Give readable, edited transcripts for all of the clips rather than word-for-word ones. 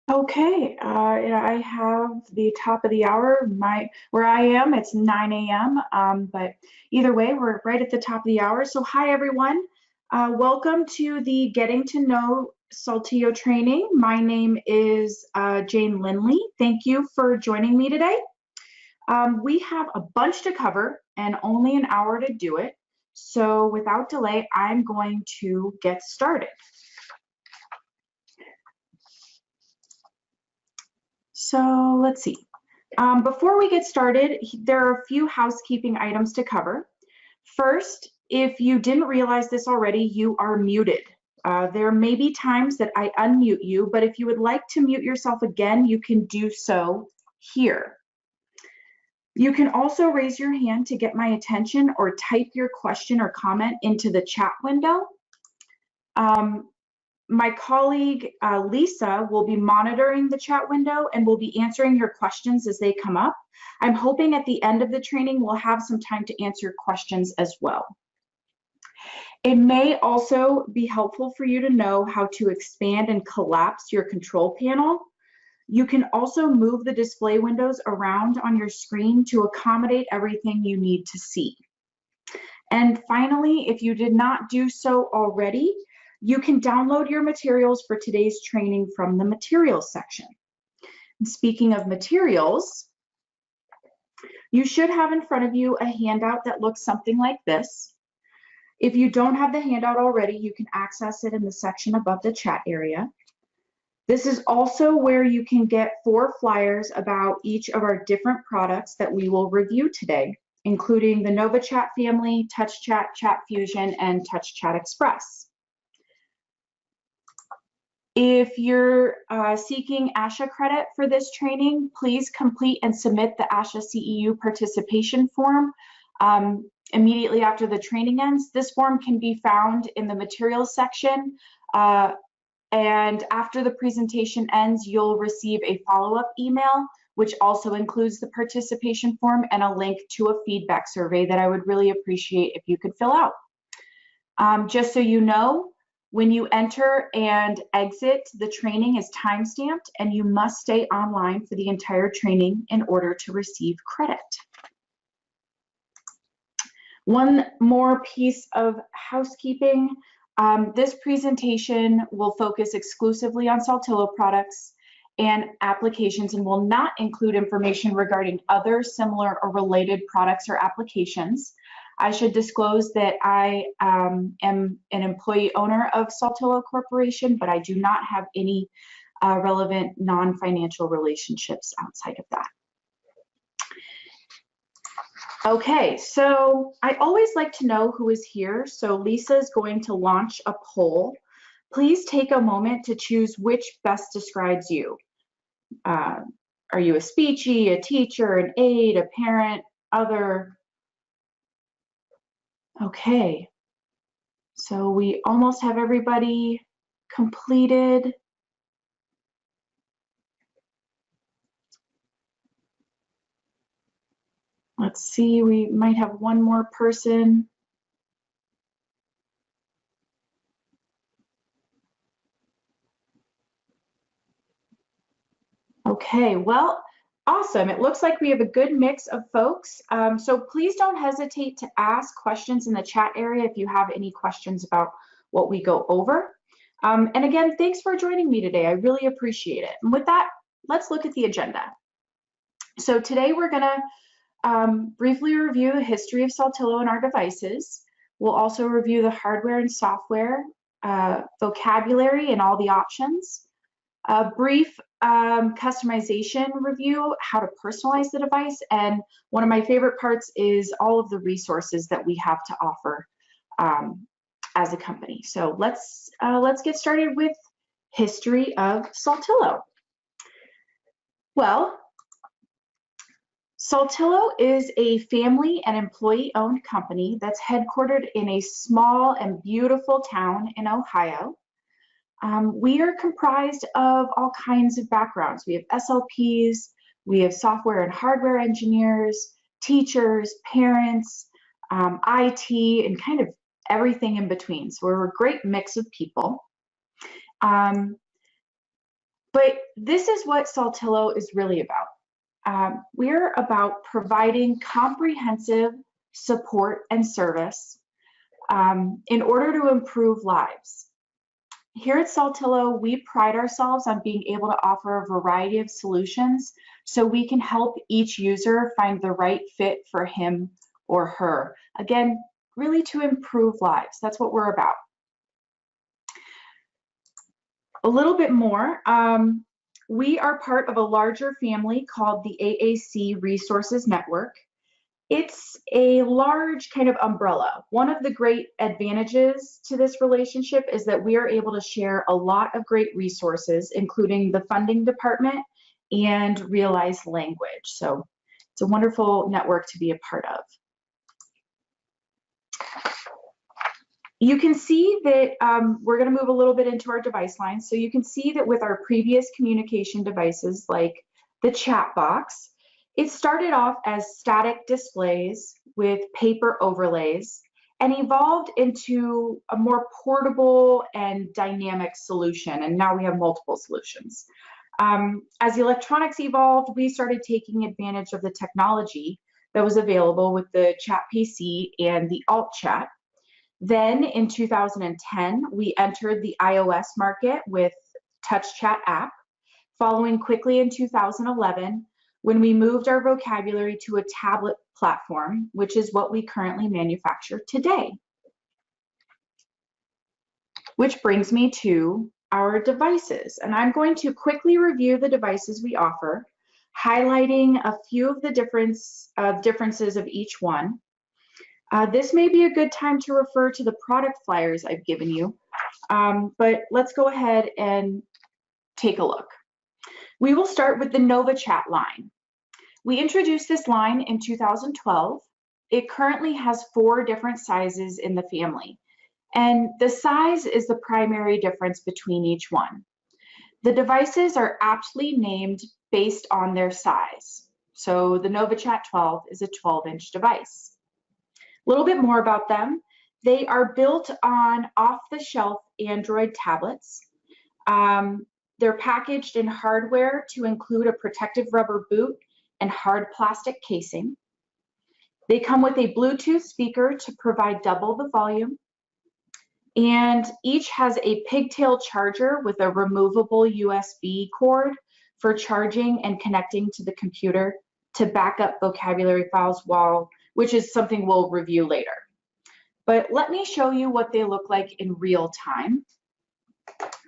Okay, I have the top of the hour. Where I am, it's 9 a.m. But either way, we're right at the top of the hour. So hi everyone, welcome to the Getting to Know Saltillo training. My name is Jane Lindley. Thank you for joining me today. We have a bunch to cover and only an hour to do it. So without delay, I'm going to get started. So let's see. Before we get started, there are a few housekeeping items to cover. First, if you didn't realize this already, you are muted. There may be times that I unmute you, but if you would like to mute yourself again, you can do so here. You can also raise your hand to get my attention or type your question or comment into the chat window. My colleague, Lisa, will be monitoring the chat window and will be answering your questions as they come up. I'm hoping at the end of the training, we'll have some time to answer questions as well. It may also be helpful for you to know how to expand and collapse your control panel. You can also move the display windows around on your screen to accommodate everything you need to see. And finally, if you did not do so already, you can download your materials for today's training from the materials section. And speaking of materials, you should have in front of you a handout that looks something like this. If you don't have the handout already, you can access it in the section above the chat area. This is also where you can get 4 flyers about each of our different products that we will review today, including the NovaChat family, TouchChat, Chat Fusion, and TouchChat Express. If you're seeking ASHA credit for this training, please complete and submit the ASHA CEU participation form immediately after the training ends. This form can be found in the materials section, and after the presentation ends, you'll receive a follow-up email, which also includes the participation form and a link to a feedback survey that I would really appreciate if you could fill out. Just so you know, when you enter and exit, the training is time-stamped and you must stay online for the entire training in order to receive credit. One more piece of housekeeping. This presentation will focus exclusively on Saltillo products and applications and will not include information regarding other similar or related products or applications. I should disclose that I am an employee owner of Saltillo Corporation, but I do not have any relevant non-financial relationships outside of that. Okay, so I always like to know who is here, so Lisa is going to launch a poll. Please take a moment to choose which best describes you. Are you a speechy, a teacher, an aide, a parent, other? Okay, so we almost have everybody completed. Let's see, we might have one more person. Okay, well, awesome. It looks like we have a good mix of folks. So please don't hesitate to ask questions in the chat area if you have any questions about what we go over. And again, thanks for joining me today. I really appreciate it. And with that, let's look at the agenda. So today we're gonna briefly review the history of Saltillo and our devices. We'll also review the hardware and software, vocabulary and all the options. A brief customization review, how to personalize the device, and one of my favorite parts is all of the resources that we have to offer as a company. So let's get started with history of Saltillo. Well, Saltillo is a family and employee-owned company that's headquartered in a small and beautiful town in Ohio. We are comprised of all kinds of backgrounds. We have SLPs, we have software and hardware engineers, teachers, parents, IT, and kind of everything in between. So we're a great mix of people. But this is what Saltillo is really about. We're about providing comprehensive support and service in order to improve lives. Here at Saltillo, we pride ourselves on being able to offer a variety of solutions so we can help each user find the right fit for him or her. Again, really to improve lives. That's what we're about. A little bit more. We are part of a larger family called the AAC Resources Network. It's a large kind of umbrella. One of the great advantages to this relationship is that we are able to share a lot of great resources, including the funding department and Realize Language. So it's a wonderful network to be a part of. You can see that we're going to move a little bit into our device line. So you can see that with our previous communication devices like the chat box, it started off as static displays with paper overlays and evolved into a more portable and dynamic solution. And now we have multiple solutions. As electronics evolved, we started taking advantage of the technology that was available with the chat PC and the alt chat. Then in 2010, we entered the iOS market with TouchChat App, following quickly in 2011 when we moved our vocabulary to a tablet platform, which is what we currently manufacture today. Which brings me to our devices. And I'm going to quickly review the devices we offer, highlighting a few of the differences of each one. This may be a good time to refer to the product flyers I've given you, but let's go ahead and take a look. We will start with the NovaChat line. We introduced this line in 2012. It currently has 4 different sizes in the family, and the size is the primary difference between each one. The devices are aptly named based on their size. So the NovaChat 12 is a 12-inch device. A little bit more about them. They are built on off-the-shelf Android tablets. They're packaged in hardware to include a protective rubber boot and hard plastic casing. They come with a Bluetooth speaker to provide double the volume. And each has a pigtail charger with a removable USB cord for charging and connecting to the computer to back up vocabulary files, which is something we'll review later. But let me show you what they look like in real time.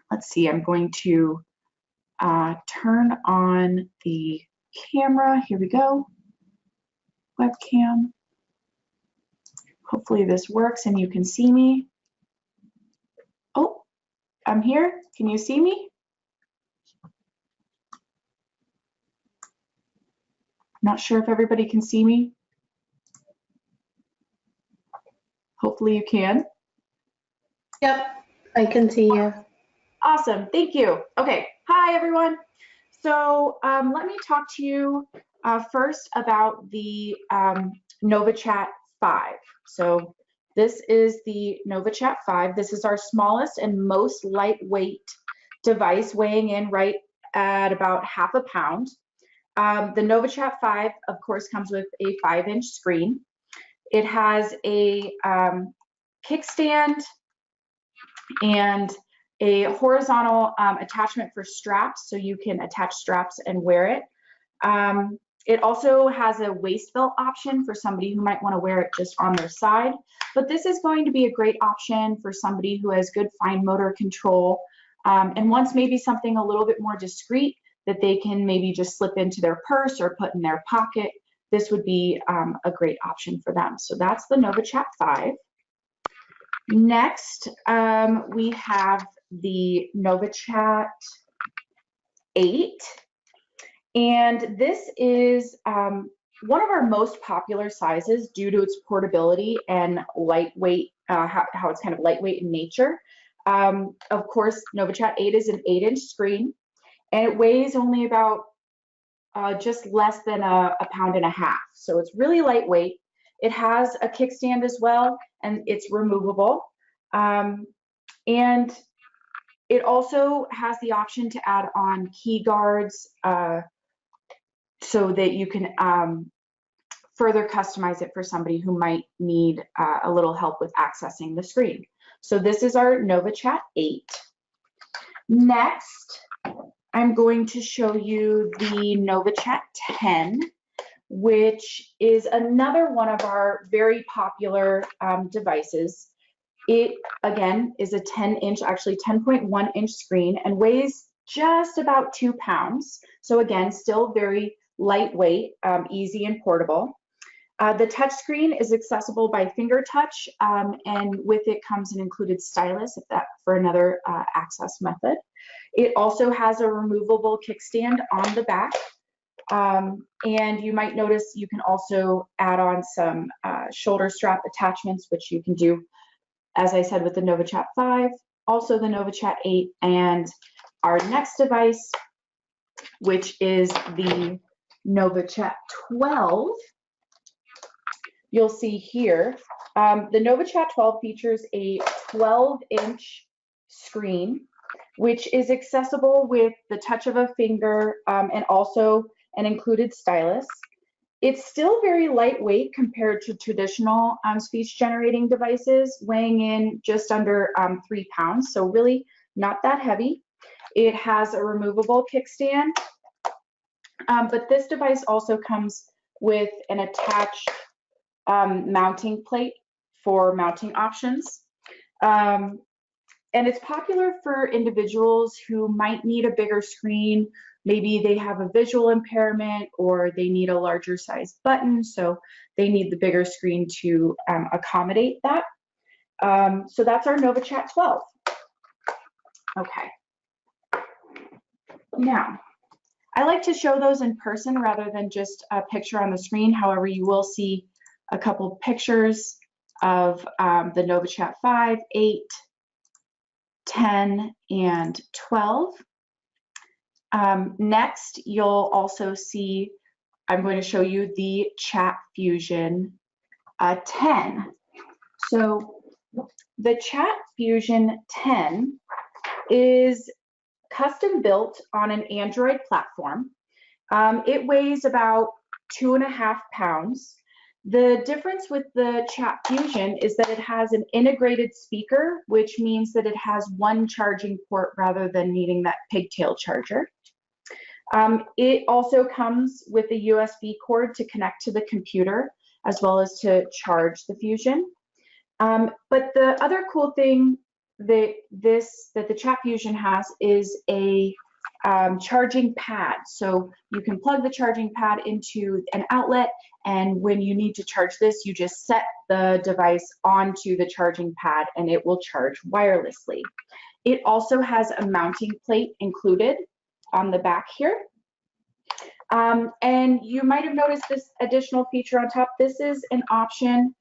Let's see, I'm going to turn on the camera. Here we go, webcam. Hopefully this works and you can see me. Oh, I'm here. Can you see me? Not sure if everybody can see me. Hopefully you can. Yep, I can see you. Awesome, thank you. Okay, hi everyone. So let me talk to you first about the NovaChat 5. So this is the NovaChat 5. This is our smallest and most lightweight device, weighing in right at about half a pound. The NovaChat 5, of course, comes with a 5-inch screen. It has a kickstand and a horizontal attachment for straps, so you can attach straps and wear it. It also has a waist belt option for somebody who might want to wear it just on their side, but this is going to be a great option for somebody who has good fine motor control and wants maybe something a little bit more discreet that they can maybe just slip into their purse or put in their pocket. This would be a great option for them. So that's the NovaChat 5. Next, we have the NovaChat 8. And this is one of our most popular sizes due to its portability and lightweight, how it's kind of lightweight in nature. Of course, NovaChat 8 is an 8-inch screen, and it weighs only about just less than a pound and a half. So it's really lightweight. It has a kickstand as well, and it's removable. And It also has the option to add on key guards so that you can further customize it for somebody who might need a little help with accessing the screen. So this is our NovaChat 8. Next, I'm going to show you the NovaChat 10, which is another one of our very popular devices. It, again, is a 10-inch, actually 10.1-inch screen and weighs just about 2 pounds. So again, still very lightweight, easy and portable. The touch screen is accessible by finger touch, and with it comes an included stylus, if that for another access method. It also has a removable kickstand on the back, and you might notice you can also add on some shoulder strap attachments, which you can do, as I said, with the NovaChat 5, also the NovaChat 8, and our next device, which is the NovaChat 12. You'll see here, the NovaChat 12 features a 12-inch screen, which is accessible with the touch of a finger and also an included stylus. It's still very lightweight compared to traditional speech generating devices, weighing in just under 3 pounds, so really not that heavy. It has a removable kickstand, but this device also comes with an attached mounting plate for mounting options. And it's popular for individuals who might need a bigger screen. Maybe they have a visual impairment or they need a larger size button, so they need the bigger screen to accommodate that. So that's our NovaChat 12. Okay. Now, I like to show those in person rather than just a picture on the screen. However, you will see a couple pictures of the NovaChat 5, 8, 10, and 12. Next, you'll also see, I'm going to show you the Chat Fusion 10. So the Chat Fusion 10 is custom built on an Android platform. It weighs about 2.5 pounds. The difference with the Chat Fusion is that it has an integrated speaker, which means that it has one charging port rather than needing that pigtail charger. It also comes with a USB cord to connect to the computer, as well as to charge the Fusion. But the other cool thing that the Chat Fusion has is a charging pad. So you can plug the charging pad into an outlet, and when you need to charge this, you just set the device onto the charging pad and it will charge wirelessly. It also has a mounting plate included on the back here. And you might have noticed this additional feature on top. This is an option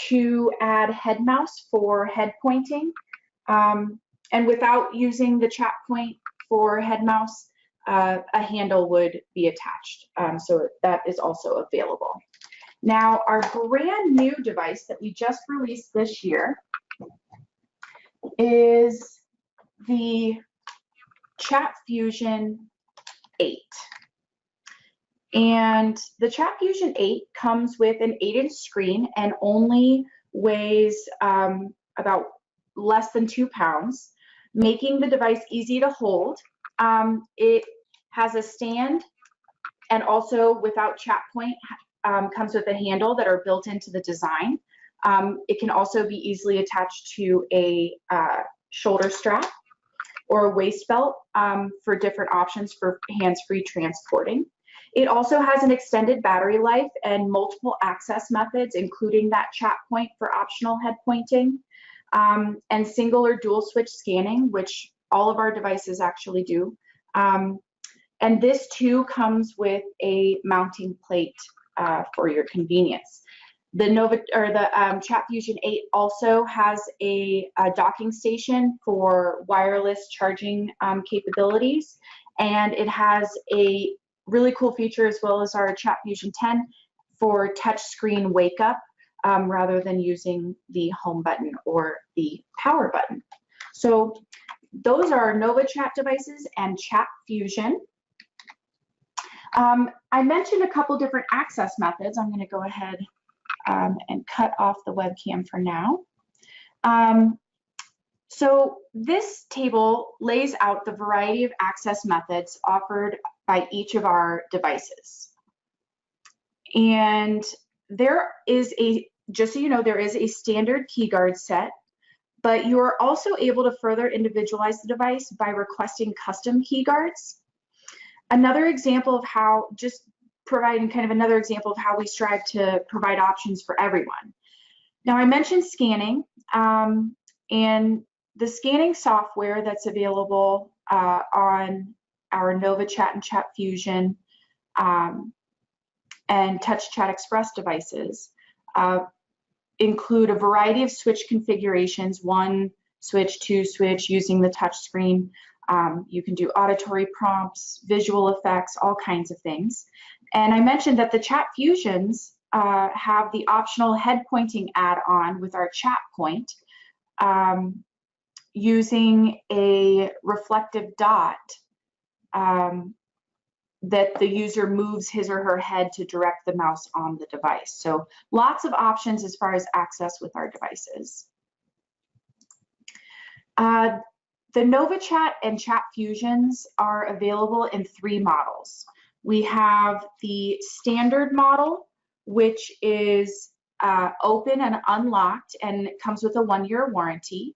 to add head mouse for head pointing. And without using the chat point for head mouse, a handle would be attached. So that is also available. Now, our brand new device that we just released this year is the Chat Fusion 8. And the Chat Fusion 8 comes with an 8-inch screen and only weighs about less than 2 pounds, making the device easy to hold. It has a stand, and also without chat point, comes with a handle that are built into the design. It can also be easily attached to a shoulder strap or a waist belt for different options for hands-free transporting. It also has an extended battery life and multiple access methods, including that chat point for optional head pointing, and single or dual switch scanning, which all of our devices actually do. And this too comes with a mounting plate for your convenience. The Chat Fusion 8 also has a docking station for wireless charging capabilities, and it has a really cool feature, as well as our Chat Fusion 10, for touchscreen wake up rather than using the home button or the power button. So those are NovaChat devices and Chat Fusion. I mentioned a couple different access methods. I'm going to go ahead and cut off the webcam for now. So this table lays out the variety of access methods offered by each of our devices. And there is just so you know, there is a standard key guard set, but you are also able to further individualize the device by requesting custom key guards. Another example of how, just providing kind of another example of how we strive to provide options for everyone. Now I mentioned scanning, and the scanning software that's available on our NovaChat and Chat Fusion and TouchChat Express devices include a variety of switch configurations, 1 switch, 2 switch, using the touch screen. You can do auditory prompts, visual effects, all kinds of things. And I mentioned that the Chat Fusions have the optional head pointing add-on with our chat point, using a reflective dot that the user moves his or her head to direct the mouse on the device. So lots of options as far as access with our devices. The NovaChat and Chat Fusions are available in 3 models. We have the standard model, which is open and unlocked, and it comes with a 1-year warranty.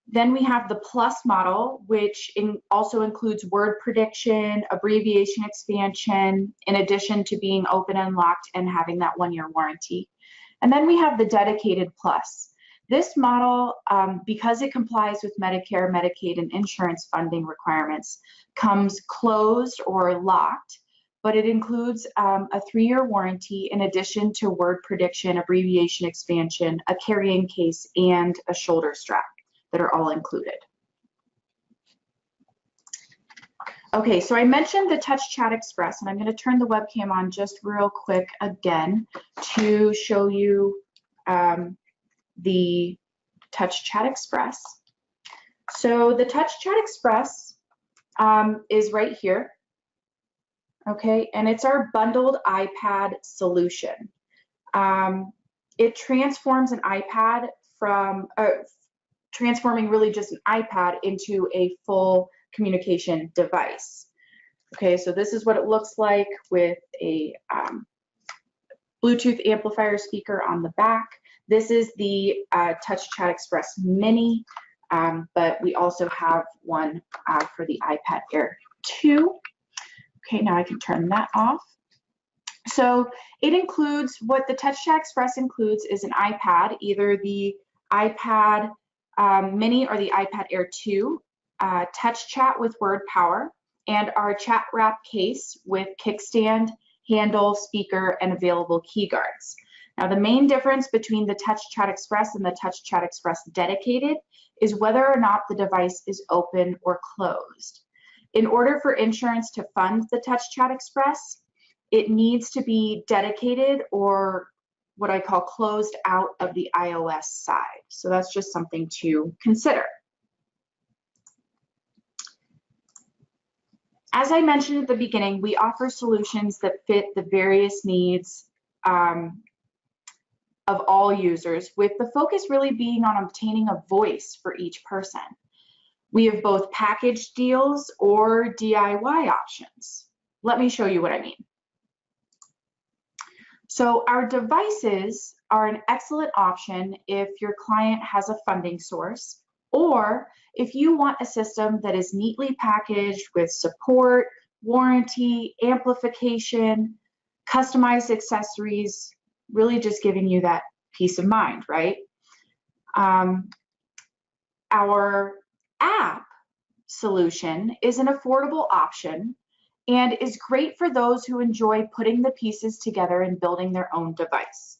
Then we have the Plus model, which also includes word prediction, abbreviation expansion, in addition to being open and locked and having that 1-year warranty. And then we have the Dedicated Plus. This model, because it complies with Medicare, Medicaid, and insurance funding requirements, comes closed or locked, but it includes a 3-year warranty in addition to word prediction, abbreviation expansion, a carrying case, and a shoulder strap that are all included. Okay, so I mentioned the TouchChat Express, and I'm going to turn the webcam on just real quick again to show you the TouchChat Express. So the TouchChat Express is right here, okay, and it's our bundled iPad solution. It transforms an iPad from transforming really just an iPad into a full communication device. Okay, so this is what it looks like with a Bluetooth amplifier speaker on the back. This is the TouchChat Express Mini, but we also have one for the iPad Air 2. Okay, now I can turn that off. So it includes, what the TouchChat Express includes is an iPad, either the iPad Mini or the iPad Air 2, TouchChat with WordPOWER, and our chat wrap case with kickstand, handle, speaker, and available key guards. Now the main difference between the TouchChat Express and the TouchChat Express Dedicated is whether or not the device is open or closed. In order for insurance to fund the TouchChat Express, it needs to be dedicated or what I call closed out of the iOS side. So that's just something to consider. As I mentioned at the beginning, we offer solutions that fit the various needs of all users, with the focus really being on obtaining a voice for each person. We have both package deals or DIY options. Let me show you what I mean. So our devices are an excellent option if your client has a funding source, or if you want a system that is neatly packaged with support, warranty, amplification, customized accessories, really just giving you that peace of mind, right? Our app solution is an affordable option and is great for those who enjoy putting the pieces together and building their own device.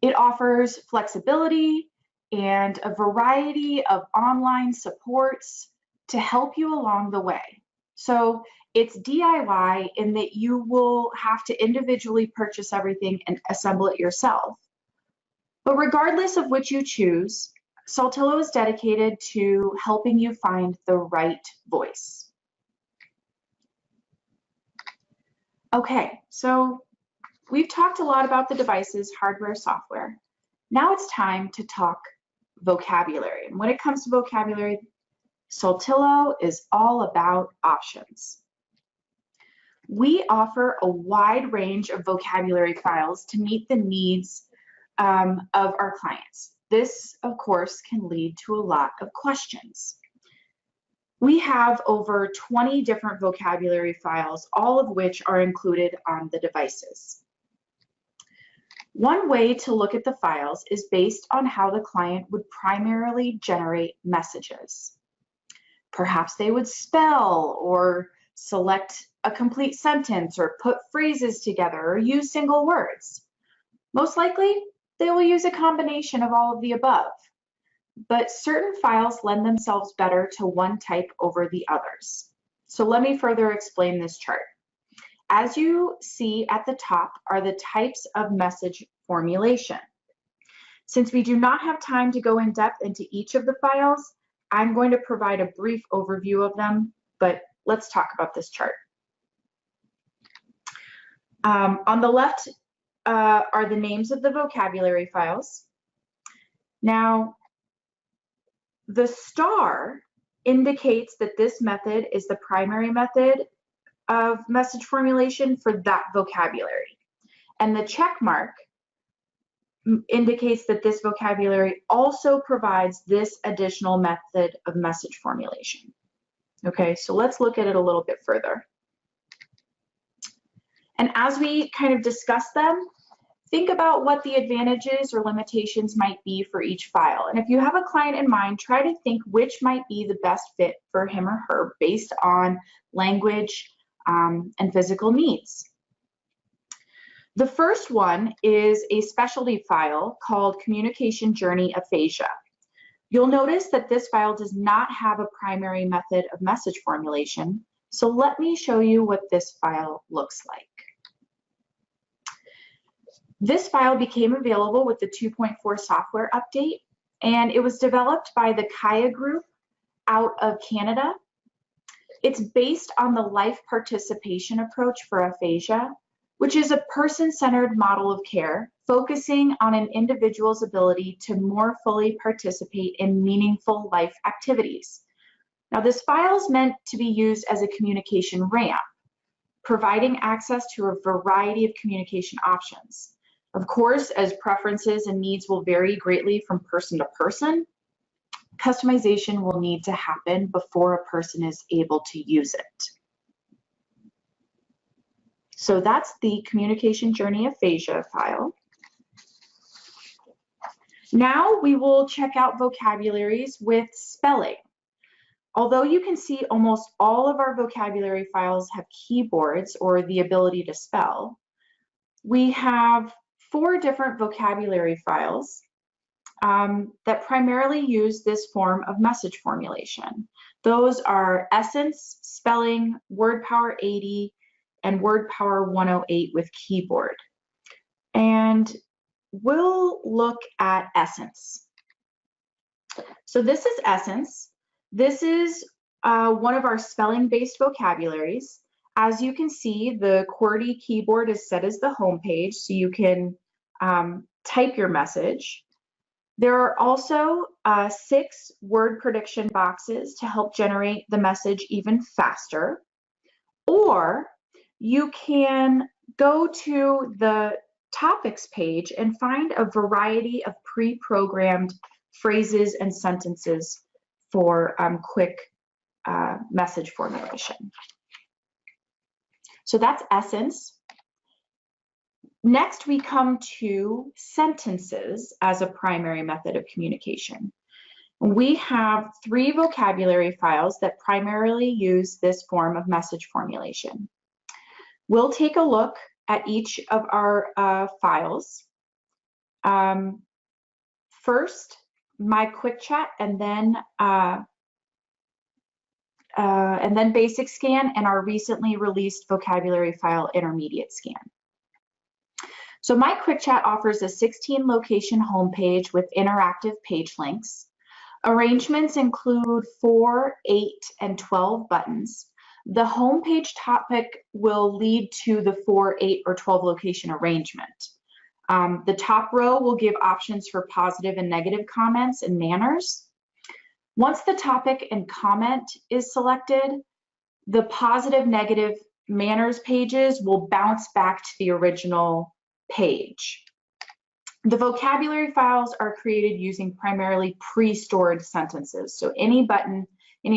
It offers flexibility and a variety of online supports to help you along the way. So it's DIY in that you will have to individually purchase everything and assemble it yourself. But regardless of which you choose, Saltillo is dedicated to helping you find the right voice. Okay, so we've talked a lot about the devices, hardware, software. Now it's time to talk vocabulary. And when it comes to vocabulary, Saltillo is all about options. We offer a wide range of vocabulary files to meet the needs of our clients. This, of course, can lead to a lot of questions. We have over 20 different vocabulary files, all of which are included on the devices. One way to look at the files is based on how the client would primarily generate messages. Perhaps they would spell or select a complete sentence or put phrases together or use single words. Most likely, they will use a combination of all of the above, but certain files lend themselves better to one type over the others. So let me further explain this chart. As you see at the top are the types of message formulation. Since we do not have time to go in depth into each of the files, I'm going to provide a brief overview of them, but let's talk about this chart. On the left are the names of the vocabulary files. Now, the star indicates that this method is the primary method of message formulation for that vocabulary. And the check mark indicates that this vocabulary also provides this additional method of message formulation. Okay, so let's look at it a little bit further. And as we kind of discuss them, think about what the advantages or limitations might be for each file. And if you have a client in mind, try to think which might be the best fit for him or her based on language and physical needs. The first one is a specialty file called Communication Journey Aphasia. You'll notice that this file does not have a primary method of message formulation, so let me show you what this file looks like. This file became available with the 2.4 software update, and it was developed by the Kaya Group out of Canada. It's based on the life participation approach for aphasia, which is a person-centered model of care focusing on an individual's ability to more fully participate in meaningful life activities. Now, this file is meant to be used as a communication ramp, providing access to a variety of communication options. Of course, as preferences and needs will vary greatly from person to person, customization will need to happen before a person is able to use it. So that's the Communication Journey Aphasia file. Now we will check out vocabularies with spelling. Although you can see almost all of our vocabulary files have keyboards or the ability to spell, we have 4 different vocabulary files that primarily use this form of message formulation. Those are Essence, Spelling, WordPower 80, and WordPower 108 with keyboard. And we'll look at Essence. So this is Essence. This is one of our spelling-based vocabularies. As you can see, the QWERTY keyboard is set as the home page, so you can type your message. There are also 6 word prediction boxes to help generate the message even faster. Or you can go to the topics page and find a variety of pre-programmed phrases and sentences for quick message formulation. So that's Essence. Next, we come to sentences as a primary method of communication. We have 3 vocabulary files that primarily use this form of message formulation. We'll take a look at each of our files. First, My QUICKCHAT, and then Basic Scan, and our recently released vocabulary file, Intermediate Scan. So My QUICKCHAT offers a 16 location homepage with interactive page links. Arrangements include 4, 8, and 12 buttons. The homepage topic will lead to the 4, 8, or 12 location arrangement. The top row will give options for positive and negative comments and manners. Once the topic and comment is selected, the positive, negative, manners pages will bounce back to the original page. The vocabulary files are created using primarily pre-stored sentences. So any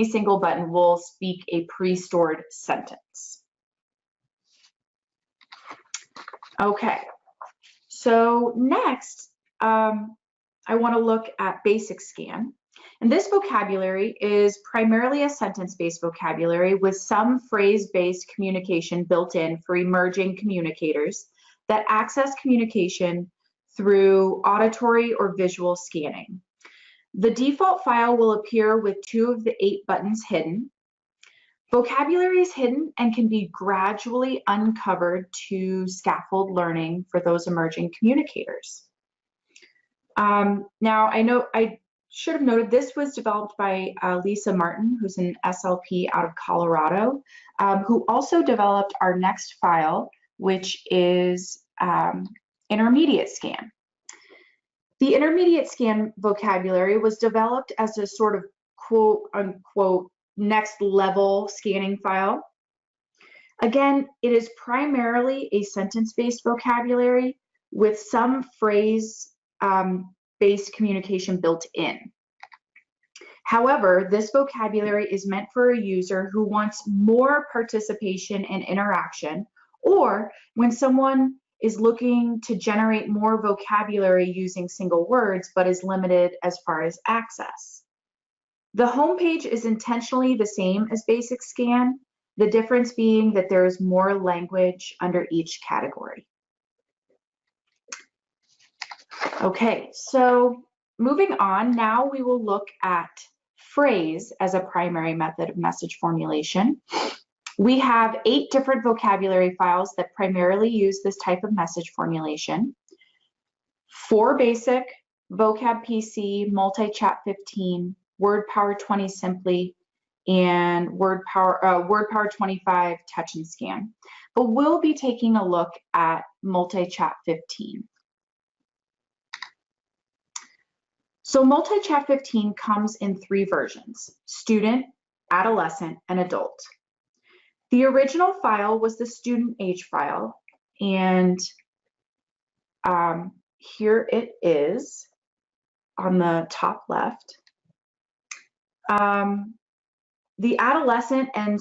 single button will speak a pre-stored sentence. Okay, so next, I want to look at basic scan. And this vocabulary is primarily a sentence-based vocabulary with some phrase-based communication built in for emerging communicators that access communication through auditory or visual scanning. The default file will appear with 2 of the 8 buttons hidden. Vocabulary is hidden and can be gradually uncovered to scaffold learning for those emerging communicators. Now, I should have noted this was developed by Lisa Martin, who's an SLP out of Colorado, who also developed our next file, which is intermediate scan. The intermediate scan vocabulary was developed as a sort of quote unquote next level scanning file. Again, it is primarily a sentence-based vocabulary with some phrase-based communication built in. However, this vocabulary is meant for a user who wants more participation and interaction, or when someone is looking to generate more vocabulary using single words, but is limited as far as access. The homepage is intentionally the same as basic scan, the difference being that there is more language under each category. Okay, so moving on, now we will look at phrase as a primary method of message formulation. We have 8 different vocabulary files that primarily use this type of message formulation. 4 basic, vocab PC, MULTICHAT 15, WordPower 20 Simply, and WordPower 25 Touch and Scan. But we'll be taking a look at MULTICHAT 15. So MULTICHAT 15 comes in 3 versions: student, adolescent, and adult. The original file was the student age file, and here it is on the top left. The adolescent and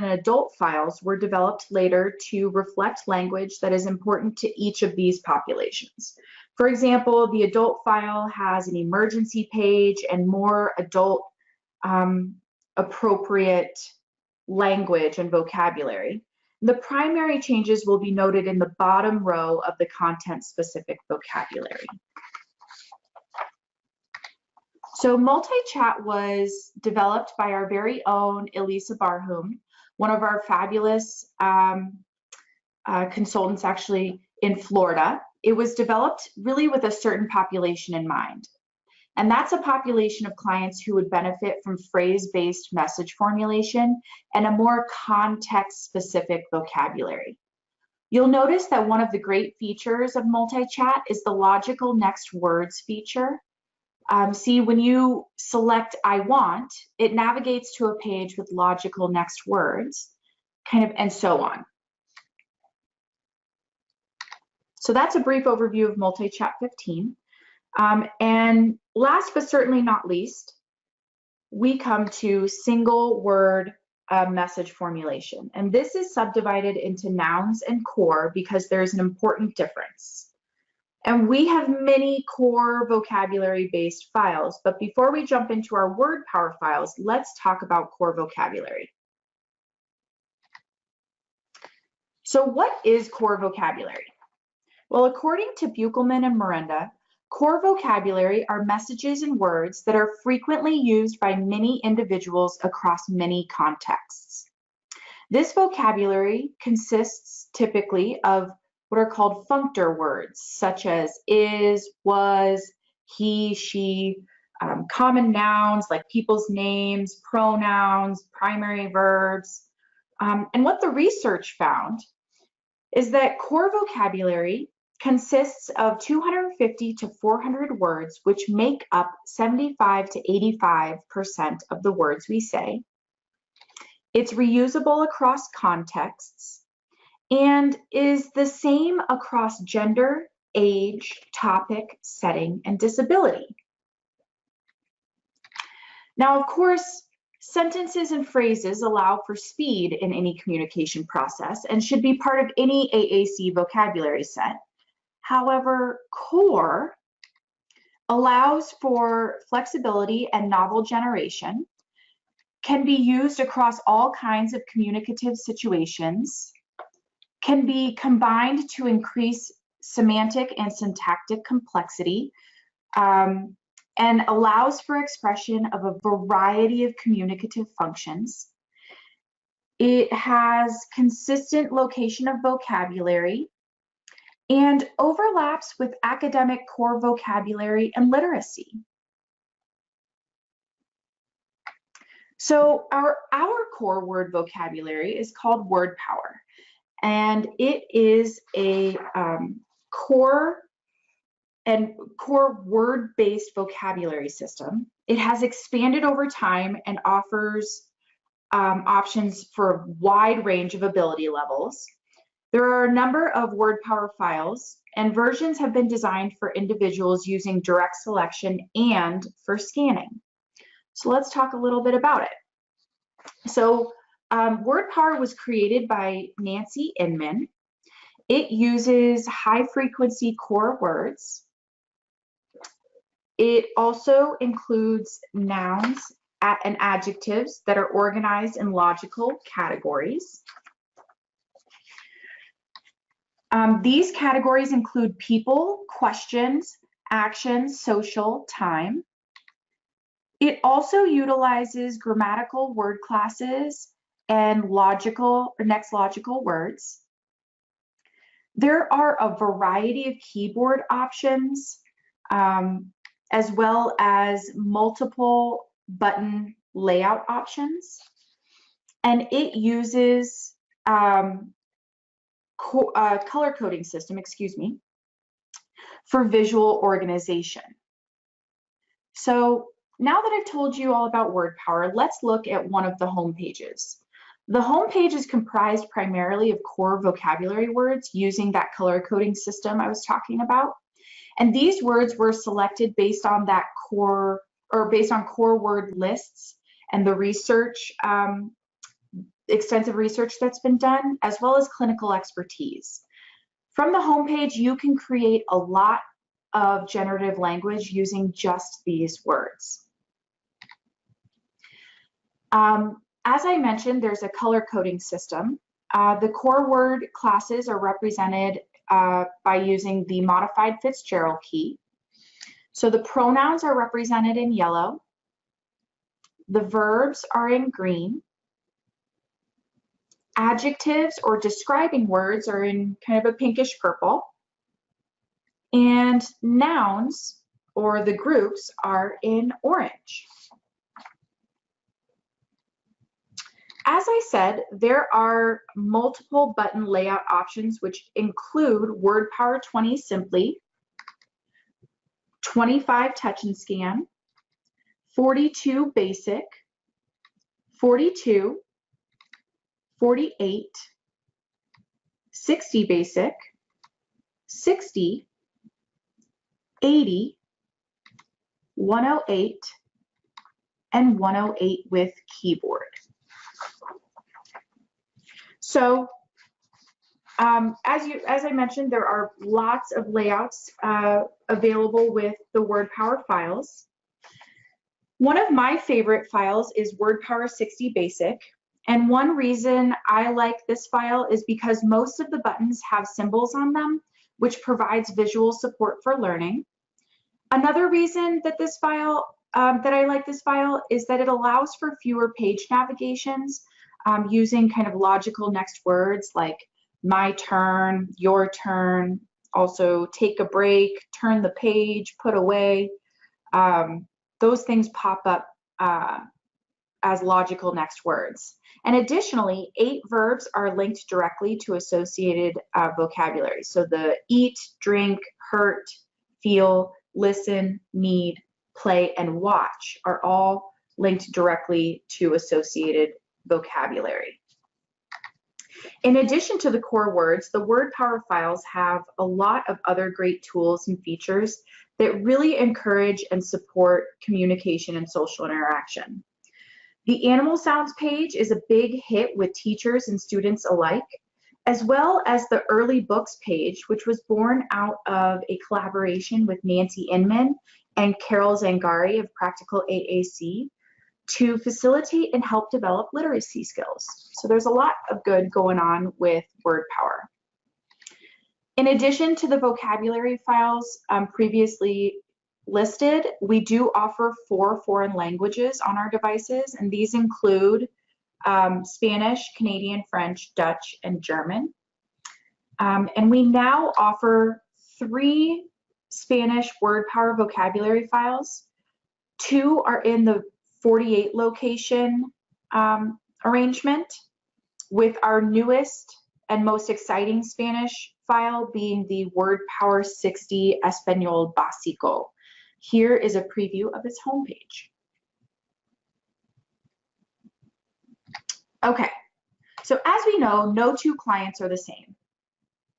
adult files were developed later to reflect language that is important to each of these populations. For example, the adult file has an emergency page and more adult appropriate language and vocabulary. The primary changes will be noted in the bottom row of the content-specific vocabulary. So MULTICHAT was developed by our very own Elisa Barhum, one of our fabulous consultants actually in Florida. It was developed really with a certain population in mind. And that's a population of clients who would benefit from phrase-based message formulation and a more context-specific vocabulary. You'll notice that one of the great features of MULTICHAT is the logical next words feature. See, when you select I want, it navigates to a page with logical next words, and so on. So that's a brief overview of MULTICHAT 15. And last but certainly not least, we come to single word message formulation. And this is subdivided into nouns and core because there's an important difference. And we have many core vocabulary-based files, but before we jump into our WordPower files, let's talk about core vocabulary. So what is core vocabulary? Well, according to Buchelman and Miranda, core vocabulary are messages and words that are frequently used by many individuals across many contexts. This vocabulary consists typically of what are called functor words, such as is, was, he, she, common nouns like people's names, pronouns, primary verbs. And what the research found is that core vocabulary consists of 250 to 400 words, which make up 75 to 85% of the words we say. It's reusable across contexts and is the same across gender, age, topic, setting, and disability. Now, of course, sentences and phrases allow for speed in any communication process and should be part of any AAC vocabulary set. However, core allows for flexibility and novel generation, can be used across all kinds of communicative situations, can be combined to increase semantic and syntactic complexity, and allows for expression of a variety of communicative functions. It has consistent location of vocabulary and overlaps with academic core vocabulary and literacy. So our core word vocabulary is called WORDPOWER, and it is a core word-based vocabulary system. It has expanded over time and offers options for a wide range of ability levels. There are a number of WordPower files, and versions have been designed for individuals using direct selection and for scanning. So let's talk a little bit about it. So WordPower was created by Nancy Inman. It uses high-frequency core words. It also includes nouns and adjectives that are organized in logical categories. These categories include people, questions, actions, social, time. It also utilizes grammatical word classes and next logical words. There are a variety of keyboard options, as well as multiple button layout options. And it uses color coding system, for visual organization. So now that I've told you all about WordPower, let's look at one of the home pages. The home page is comprised primarily of core vocabulary words using that color coding system I was talking about. And these words were selected based on that core, or based on core word lists and the research, extensive research that's been done, as well as clinical expertise. From the homepage, you can create a lot of generative language using just these words. As I mentioned, there's a color coding system. The core word classes are represented by using the modified Fitzgerald key. So the pronouns are represented in yellow. The verbs are in green. Adjectives or describing words are in kind of a pinkish purple. And nouns, or the groups, are in orange. As I said, there are multiple button layout options, which include WordPower 20 Simply, 25 Touch and Scan, 42 Basic, 42, 48, 60 Basic, 60, 80, 108, and 108 with keyboard. So as I mentioned, there are lots of layouts available with the WordPower files. One of my favorite files is WordPower 60 Basic. And one reason I like this file is because most of the buttons have symbols on them, which provides visual support for learning. Another reason that I like this file is that it allows for fewer page navigations using kind of logical next words like my turn, your turn, also take a break, turn the page, put away. those things pop up as logical next words. And additionally, 8 verbs are linked directly to associated vocabulary. So the eat, drink, hurt, feel, listen, need, play, and watch are all linked directly to associated vocabulary. In addition to the core words, the WordPower files have a lot of other great tools and features that really encourage and support communication and social interaction. The animal sounds page is a big hit with teachers and students alike, as well as the early books page, which was born out of a collaboration with Nancy Inman and Carol Zangari of Practical AAC to facilitate and help develop literacy skills. So there's a lot of good going on with WordPower. In addition to the vocabulary files previously listed, we do offer 4 foreign languages on our devices, and these include Spanish, Canadian, French, Dutch, and German. And we now offer 3 Spanish WordPower vocabulary files. 2 are in the 48 location arrangement, with our newest and most exciting Spanish file being the WordPower 60 Español Básico. Here is a preview of its homepage. Okay, so as we know, no 2 clients are the same.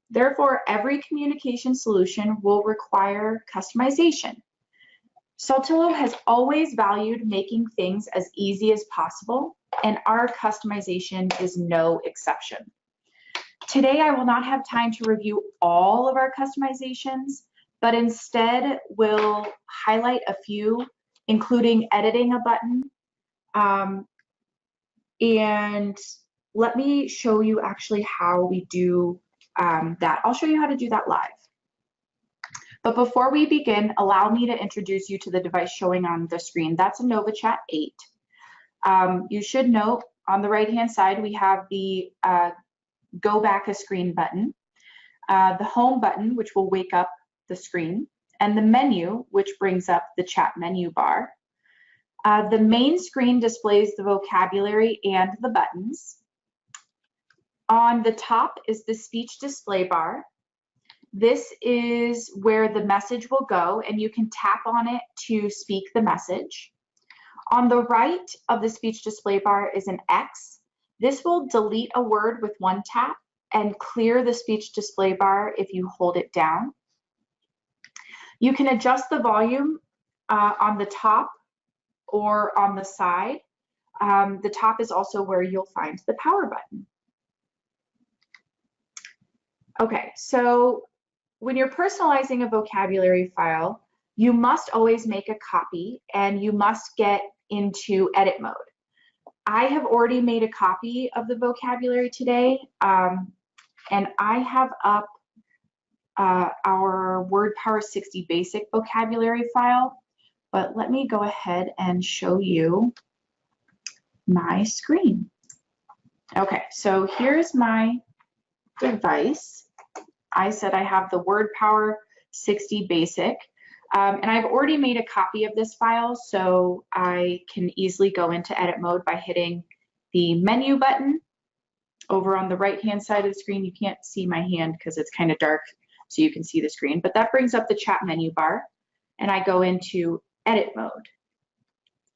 Therefore, every communication solution will require customization. Saltillo has always valued making things as easy as possible, and our customization is no exception. Today, I will not have time to review all of our customizations, but instead will highlight a few, including editing a button. And let me show you actually how we do that. I'll show you how to do that live. But before we begin, allow me to introduce you to the device showing on the screen. That's a NovaChat 8. You should note on the right-hand side, we have the go back a screen button, the home button, which will wake up the screen, and the menu, which brings up the chat menu bar. The main screen displays the vocabulary and the buttons. On the top is the speech display bar. This is where the message will go, and you can tap on it to speak the message. On the right of the speech display bar is an X. This will delete a word with one tap and clear the speech display bar if you hold it down. You can adjust the volume on the top or on the side. The top is also where you'll find the power button. Okay, so when you're personalizing a vocabulary file, you must always make a copy and you must get into edit mode. I have already made a copy of the vocabulary today, and I have up our WordPower 60 basic vocabulary file, but let me go ahead and show you my screen. Okay, so here's my device. I said I have the WordPower 60 basic, and I've already made a copy of this file, so I can easily go into edit mode by hitting the menu button over on the right-hand side of the screen. You can't see my hand because it's kind of dark, so you can see the screen, but that brings up the chat menu bar, and I go into edit mode.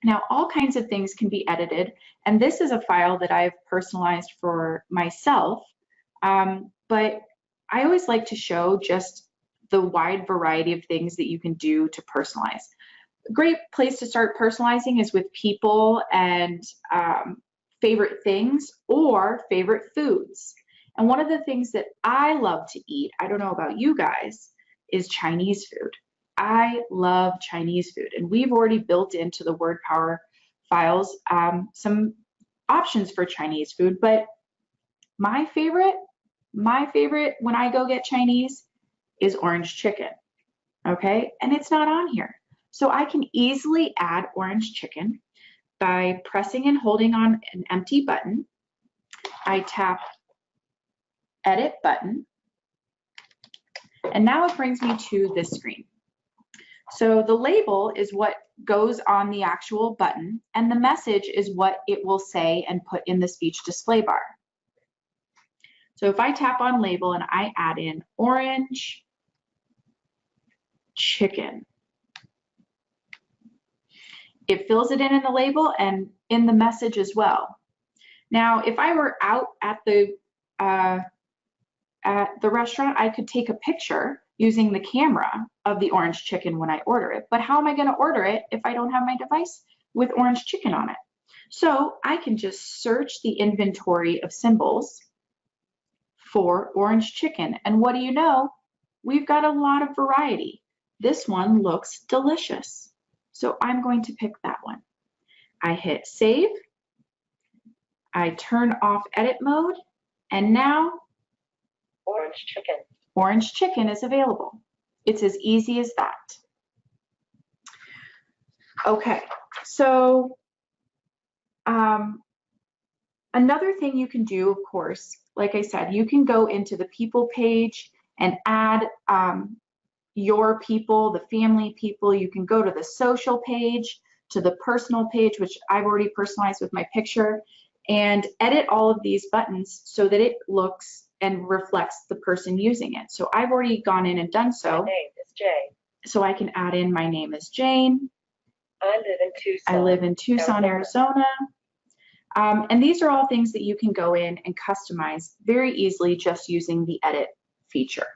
Now, all kinds of things can be edited, and this is a file that I've personalized for myself, but I always like to show just the wide variety of things that you can do to personalize. A great place to start personalizing is with people and favorite things or favorite foods. And one of the things that I love to eat, I don't know about you guys, is Chinese food. I love Chinese food, and we've already built into the WordPower files some options for Chinese food, but my favorite when I go get Chinese is orange chicken, okay? And it's not on here. So I can easily add orange chicken by pressing and holding on an empty button. I tap edit button, and now it brings me to this screen. So the label is what goes on the actual button, and the message is what it will say and put in the speech display bar. So if I tap on label and I add in orange chicken, it fills it in the label and in the message as well. Now, if I were out at the restaurant, I could take a picture using the camera of the orange chicken when I order it. But how am I going to order it if I don't have my device with orange chicken on it? So I can just search the inventory of symbols for orange chicken. And what do you know? We've got a lot of variety. This one looks delicious. So I'm going to pick that one. I hit save. I turn off edit mode, and now orange chicken is available. It's as easy as that. Okay, so another thing you can do, of course, like I said, you can go into the people page and add your people, the family people. You can go to the social page, to the personal page, which I've already personalized with my picture, and edit all of these buttons so that it looks and reflects the person using it. So I've already gone in and done so. My name is Jane. So I can add in my name is Jane. I live in Tucson, Arizona. And these are all things that you can go in and customize very easily just using the edit feature.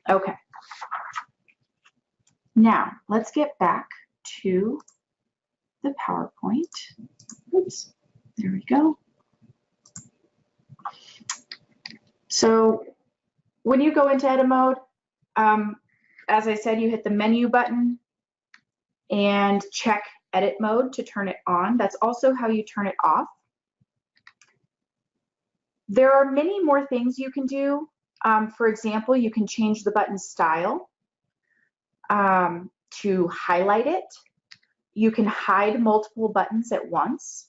Okay. Now let's get back to the PowerPoint. Oops, there we go. So when you go into edit mode, as I said, you hit the menu button and check edit mode to turn it on. That's also how you turn it off. There are many more things you can do. For example, you can change the button style to highlight it. You can hide multiple buttons at once.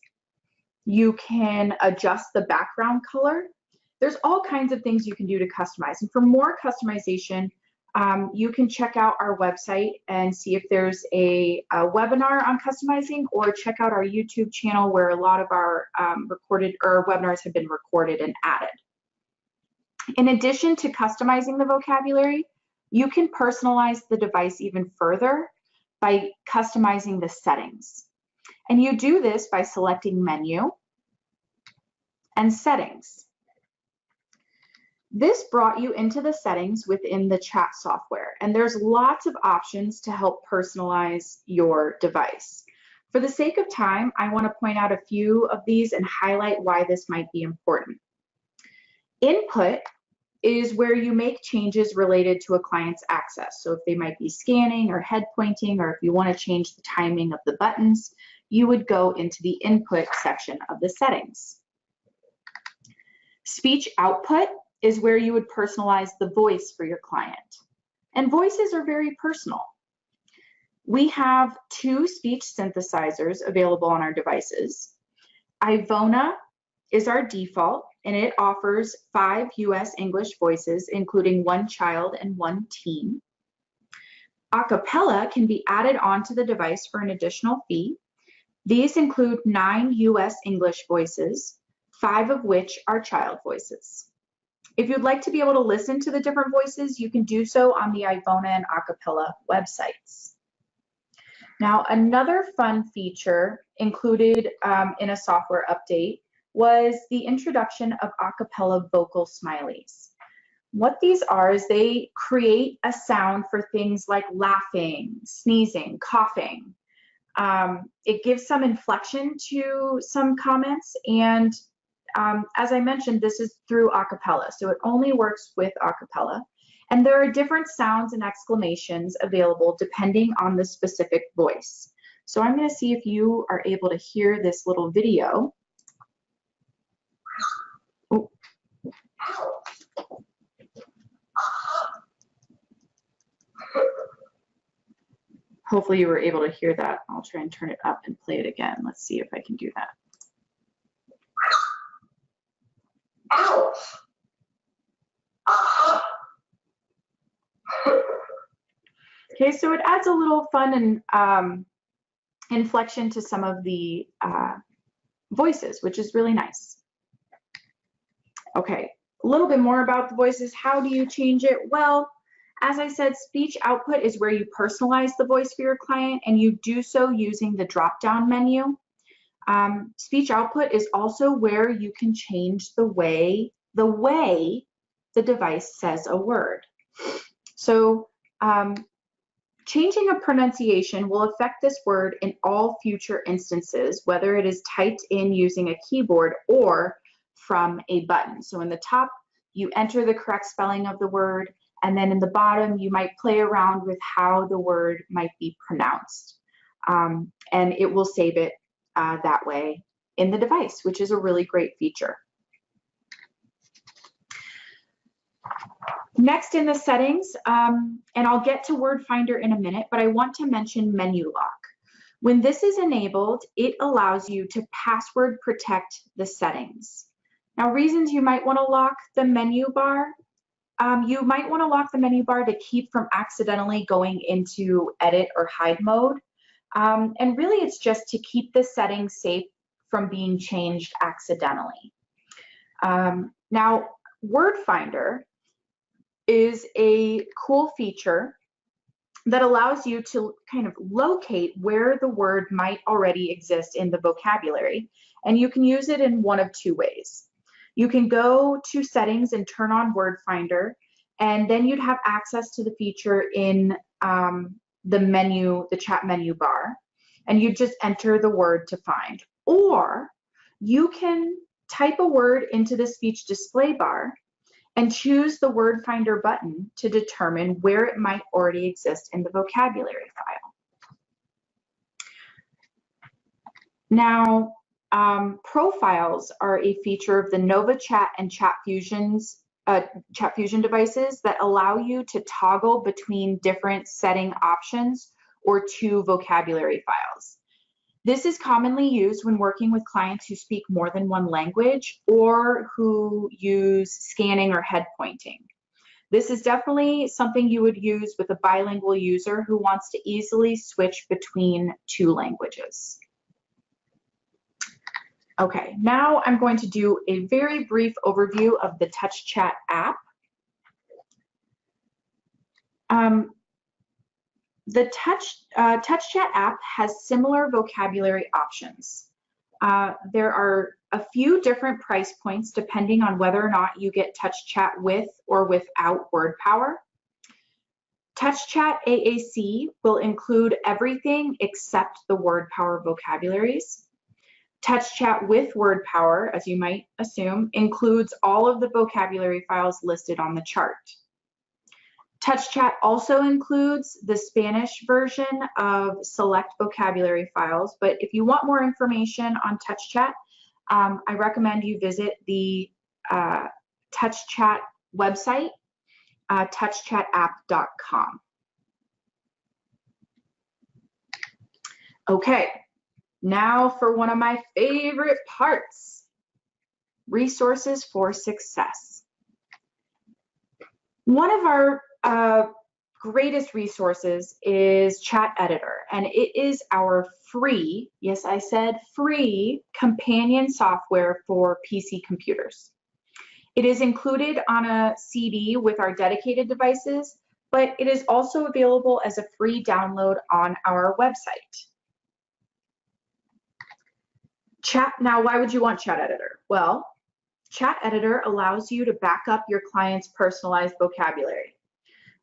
You can adjust the background color. There's all kinds of things you can do to customize. And for more customization, you can check out our website and see if there's a webinar on customizing, or check out our YouTube channel where a lot of our recorded or webinars have been recorded and added. In addition to customizing the vocabulary, you can personalize the device even further by customizing the settings. And you do this by selecting Menu and Settings. This brought you into the settings within the chat software, and there's lots of options to help personalize your device. For the sake of time, I want to point out a few of these and highlight why this might be important. Input is where you make changes related to a client's access. So if they might be scanning or head pointing, or if you want to change the timing of the buttons, you would go into the input section of the settings. Speech output is where you would personalize the voice for your client. And voices are very personal. We have 2 speech synthesizers available on our devices. Ivona is our default, and it offers 5 US English voices, including 1 child and 1 teen. Acapella can be added onto the device for an additional fee. These include 9 US English voices, 5 of which are child voices. If you'd like to be able to listen to the different voices, you can do so on the Ivona and Acapella websites. Now, another fun feature included in a software update was the introduction of Acapella vocal smileys. What these are is they create a sound for things like laughing, sneezing, coughing. It gives some inflection to some comments, and as I mentioned, this is through Acapella, so it only works with Acapella. And there are different sounds and exclamations available depending on the specific voice. So I'm going to see if you are able to hear this little video. Oh. Hopefully you were able to hear that. I'll try and turn it up and play it again. Let's see if I can do that. Ouch. Okay, so it adds a little fun and inflection to some of the voices, which is really nice. Okay, a little bit more about the voices. How do you change it? Well, as I said, speech output is where you personalize the voice for your client, and you do so using the drop-down menu. Speech output is also where you can change the way the device says a word. So changing a pronunciation will affect this word in all future instances, whether it is typed in using a keyboard or from a button. So in the top, you enter the correct spelling of the word, and then in the bottom, you might play around with how the word might be pronounced. And it will save it that way in the device, which is a really great feature. Next in the settings, and I'll get to Word Finder in a minute, but I want to mention menu lock. When this is enabled, it allows you to password protect the settings. Now, reasons you might want to lock the menu bar. You might want to lock the menu bar to keep from accidentally going into edit or hide mode. And really, it's just to keep the settings safe from being changed accidentally. Now, Word Finder is a cool feature that allows you to kind of locate where the word might already exist in the vocabulary. And you can use it in one of two ways. You can go to settings and turn on Word Finder, and then you'd have access to the feature in the menu, the chat menu bar, and you just enter the word to find. Or you can type a word into the speech display bar and choose the Word Finder button to determine where it might already exist in the vocabulary file. Now, profiles are a feature of the NovaChat and Chat Fusion devices that allow you to toggle between different setting options or two vocabulary files. This is commonly used when working with clients who speak more than one language or who use scanning or head pointing. This is definitely something you would use with a bilingual user who wants to easily switch between two languages. Okay, now I'm going to do a very brief overview of the TouchChat app. The TouchChat app has similar vocabulary options. There are a few different price points depending on whether or not you get TouchChat with or without WordPower. TouchChat AAC will include everything except the WordPower vocabularies. TouchChat with WordPower, as you might assume, includes all of the vocabulary files listed on the chart. TouchChat also includes the Spanish version of select vocabulary files, but if you want more information on TouchChat, I recommend you visit the TouchChat website, touchchatapp.com. Okay, now for one of my favorite parts, resources for success. One of our greatest resources is Chat Editor, and it is our free, yes, I said free, companion software for PC computers. It is included on a CD with our dedicated devices, but it is also available as a free download on our website. Now, why would you want Chat Editor? Well, Chat Editor allows you to back up your client's personalized vocabulary.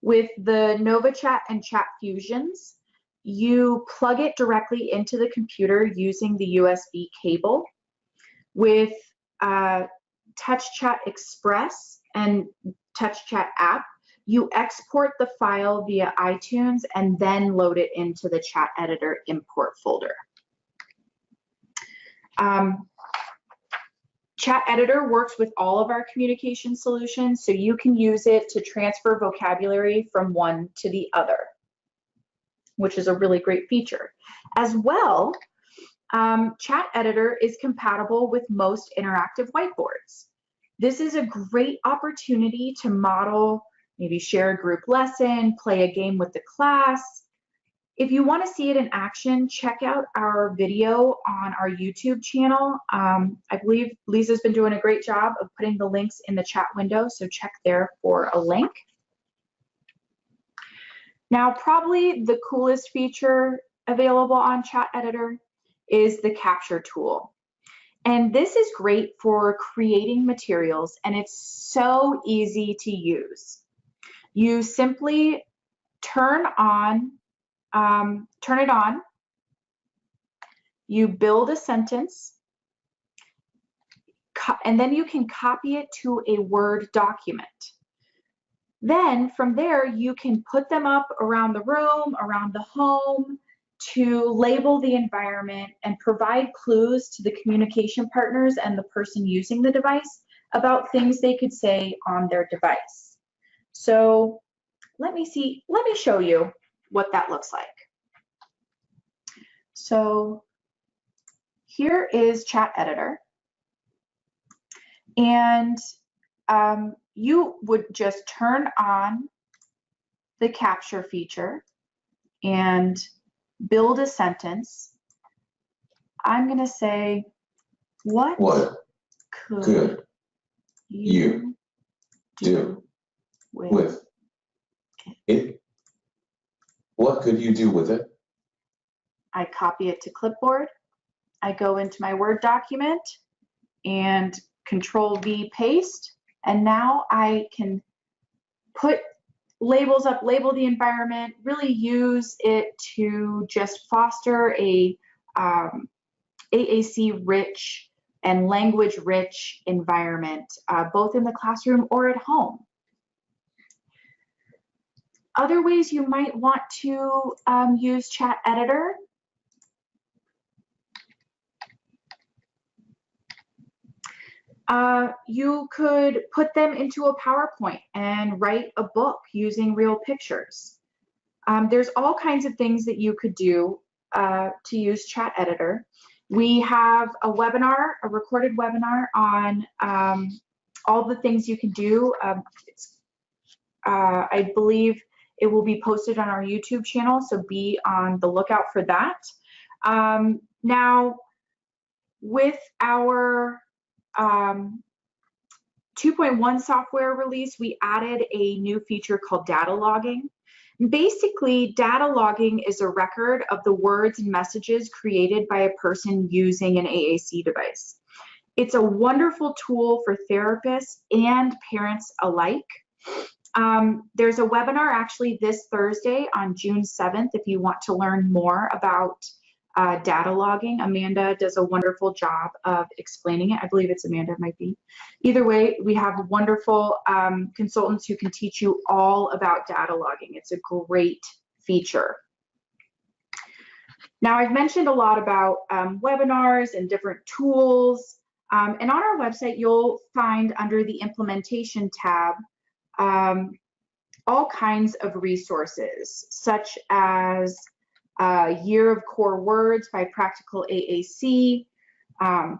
With the NovaChat and Chat Fusions, you plug it directly into the computer using the USB cable. With TouchChat Express and TouchChat App, you export the file via iTunes and then load it into the Chat Editor import folder. Chat Editor works with all of our communication solutions, so you can use it to transfer vocabulary from one to the other, which is a really great feature. As well, Chat Editor is compatible with most interactive whiteboards. This is a great opportunity to model, maybe share a group lesson, play a game with the class. If you want to see it in action, check out our video on our YouTube channel. I believe Lisa's been doing a great job of putting the links in the chat window, so check there for a link. Now, probably the coolest feature available on Chat Editor is the capture tool. And this is great for creating materials, and it's so easy to use. You simply turn it on, you build a sentence, and then you can copy it to a Word document. Then from there, you can put them up around the room, around the home, to label the environment and provide clues to the communication partners and the person using the device about things they could say on their device. So let me show you what that looks like. So here is Chat Editor, and you would just turn on the capture feature and build a sentence. I'm going to say, what could you do with it? What could you do with it? I copy it to clipboard. I go into my Word document and Control-V paste. And now I can put labels up, label the environment, really use it to just foster a AAC-rich and language-rich environment, both in the classroom or at home. Other ways you might want to use Chat Editor. You could put them into a PowerPoint and write a book using real pictures. There's all kinds of things that you could do to use Chat Editor. We have a webinar, a recorded webinar on all the things you can do. I believe it will be posted on our YouTube channel, so be on the lookout for that. Now, with our 2.1 software release, we added a new feature called data logging. Basically, data logging is a record of the words and messages created by a person using an AAC device. It's a wonderful tool for therapists and parents alike. There's a webinar actually this Thursday on June 7th if you want to learn more about data logging. Amanda does a wonderful job of explaining it. I believe it's Amanda, it might be. Either way, we have wonderful consultants who can teach you all about data logging. It's a great feature. Now, I've mentioned a lot about webinars and different tools. And on our website, you'll find under the implementation tab all kinds of resources, such as Year of Core Words by Practical AAC,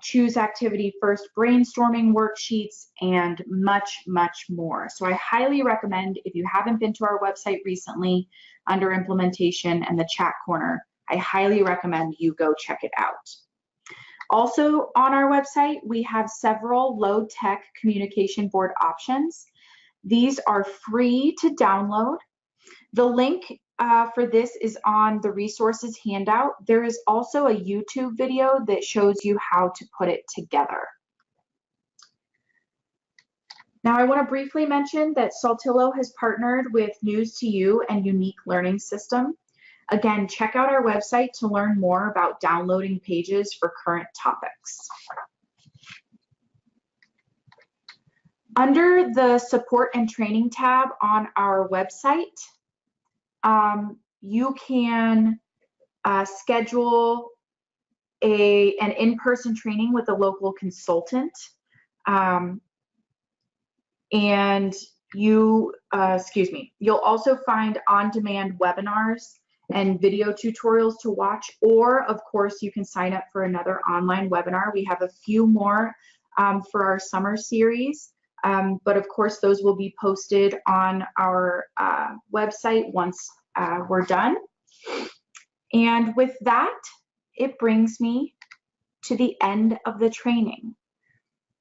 Choose Activity First brainstorming worksheets, and much, much more. So I highly recommend, if you haven't been to our website recently, under implementation and the chat corner, I highly recommend you go check it out. Also on our website, we have several low-tech communication board options. These are free to download. The link for this is on the resources handout. There is also a YouTube video that shows you how to put it together. Now, I want to briefly mention that Saltillo has partnered with News2You and Unique Learning System. Again, check out our website to learn more about downloading pages for current topics. Under the Support and Training tab on our website, you can schedule an in-person training with a local consultant. And you'll also find on-demand webinars and video tutorials to watch, or of course you can sign up for another online webinar. We have a few more for our summer series, but of course those will be posted on our website once we're done. And with that, it brings me to the end of the training.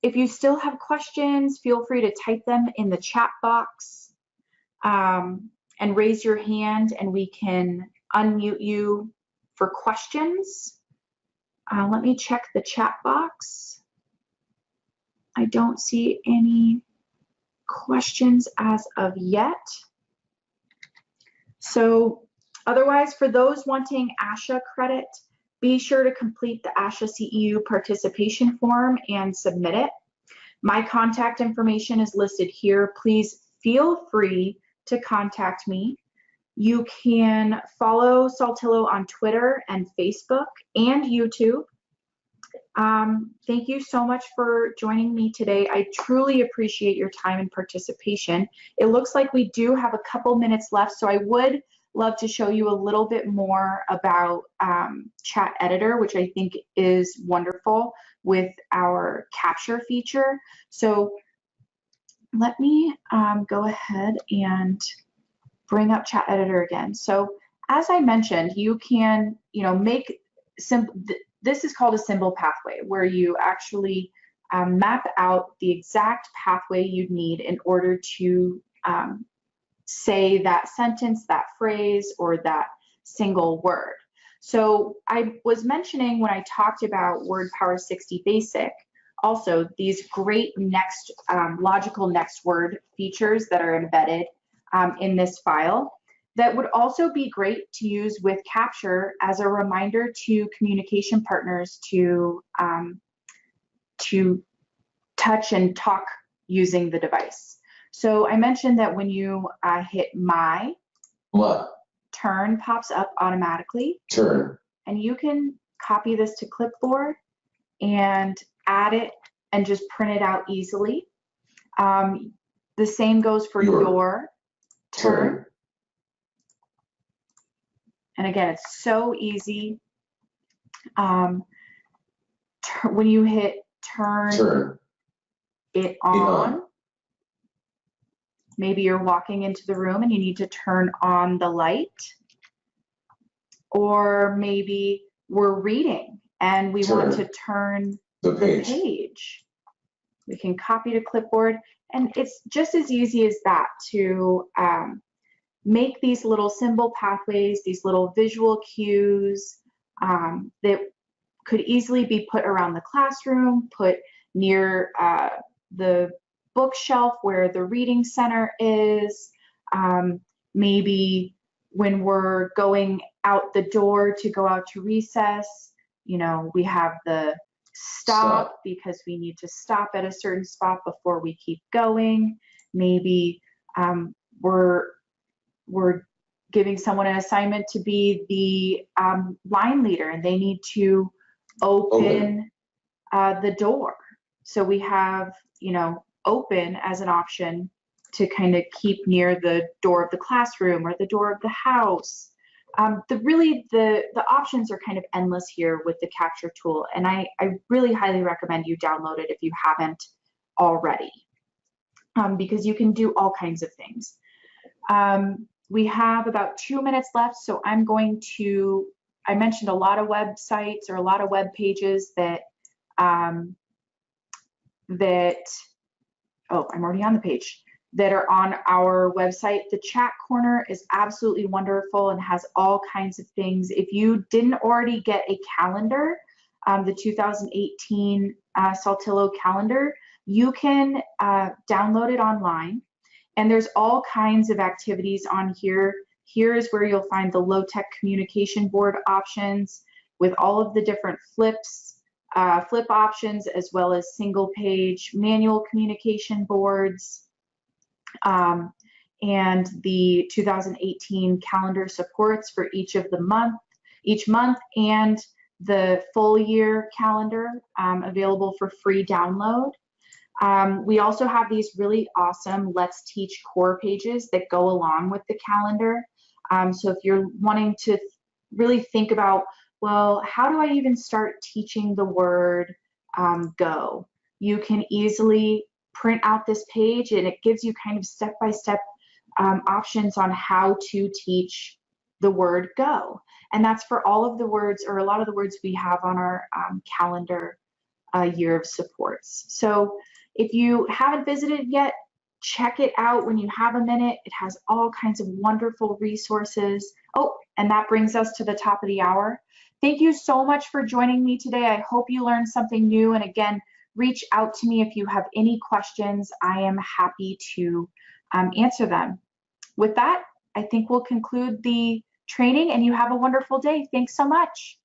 If you still have questions, feel free to type them in the chat box and raise your hand, and we can unmute you for questions. Let me check the chat box. I don't see any questions as of yet. So otherwise, for those wanting ASHA credit, be sure to complete the ASHA CEU participation form and submit it. My contact information is listed here. Please feel free to contact me. You can follow Saltillo on Twitter and Facebook and YouTube. Thank you so much for joining me today. I truly appreciate your time and participation. It looks like we do have a couple minutes left, so I would love to show you a little bit more about Chat Editor, which I think is wonderful with our capture feature. So let me go ahead and bring up Chat Editor again. So as I mentioned, you can, make this is called a symbol pathway, where you actually map out the exact pathway you'd need in order to say that sentence, that phrase, or that single word. So I was mentioning when I talked about WordPower 60 Basic, also these great next logical next word features that are embedded in this file that would also be great to use with Capture as a reminder to communication partners to touch and talk using the device. So I mentioned that when you hit My, Turn pops up automatically. Turn. And you can copy this to clipboard and add it and just print it out easily. The same goes for your turn. And again, it's so easy. When you hit turn it on, maybe you're walking into the room and you need to turn on the light. Or maybe we're reading and we want to turn the page. We can copy to clipboard, and it's just as easy as that to make these little symbol pathways, these little visual cues that could easily be put around the classroom, put near the bookshelf where the reading center is, maybe when we're going out the door to go out to recess, we have the stop because we need to stop at a certain spot before we keep going. Maybe we're giving someone an assignment to be the line leader and they need to open the door. So we have, open as an option to kind of keep near the door of the classroom or the door of the house. The options are kind of endless here with the capture tool, and I really highly recommend you download it if you haven't already, because you can do all kinds of things. We have about 2 minutes left, so I mentioned a lot of websites or a lot of web pages that I'm already on the page, that are on our website. The chat corner is absolutely wonderful and has all kinds of things. If you didn't already get a calendar, the 2018 Saltillo calendar, you can download it online. And there's all kinds of activities on here. Here is where you'll find the low-tech communication board options with all of the different flip options, as well as single page manual communication boards. And the 2018 calendar supports for each month, and the full year calendar available for free download. We also have these really awesome Let's Teach core pages that go along with the calendar. So if you're wanting to really think about, well, how do I even start teaching the word go? You can easily print out this page, and it gives you kind of step-by-step options on how to teach the word go. And that's for all of the words, or a lot of the words we have on our calendar year of supports. So if you haven't visited yet, check it out when you have a minute. It has all kinds of wonderful resources. Oh, and that brings us to the top of the hour. Thank you so much for joining me today. I hope you learned something new. And again, reach out to me if you have any questions. I am happy to answer them. With that, I think we'll conclude the training, and you have a wonderful day. Thanks so much.